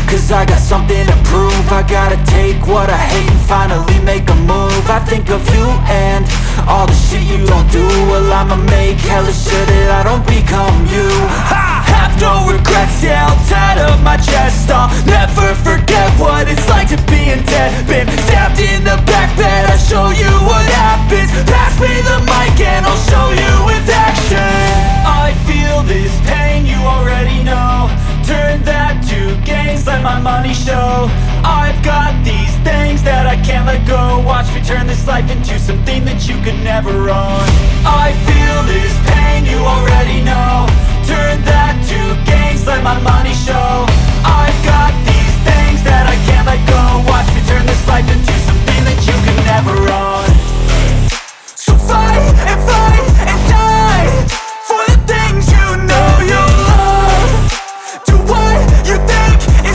cause I got something to prove. I gotta take what I hate and finally make a move. I think of you and all the shit you don't do. Well, I'ma make hella sure that I don't become you. I have no regrets, yeah, I'll tattoo my chest. I'll never forget what it's like to be in debt. Been stabbed in the back bed, I'll show you what happens. Pass me the mic and I'll show you with action. I feel this pain, you already know. Turn that to gains, let my money show. I've got these things that I can't let go. Watch me turn this life into something that you could never own. I feel this pain, you already know. Turn that to gains, let my money show.